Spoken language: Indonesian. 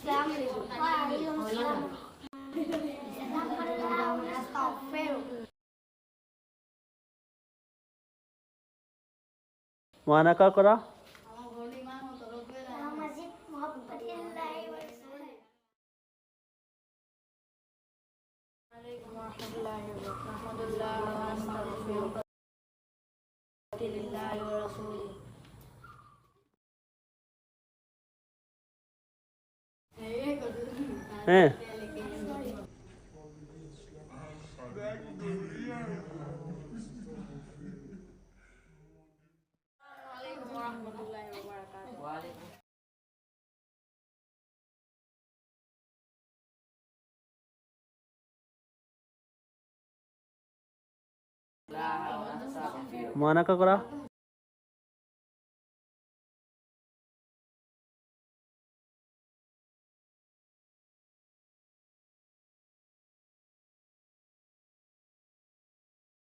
Waalaikumsalam. Astagfirullah. वहाँ का करा Masjid Muhammadillahi wa Rasulih. Assalamualaikum warahmatullahi wabarakatuh. Lillahi wa Rasulih. हैं Assalamualaikum warahmatullahi wabarakatuh. वहाँ का करा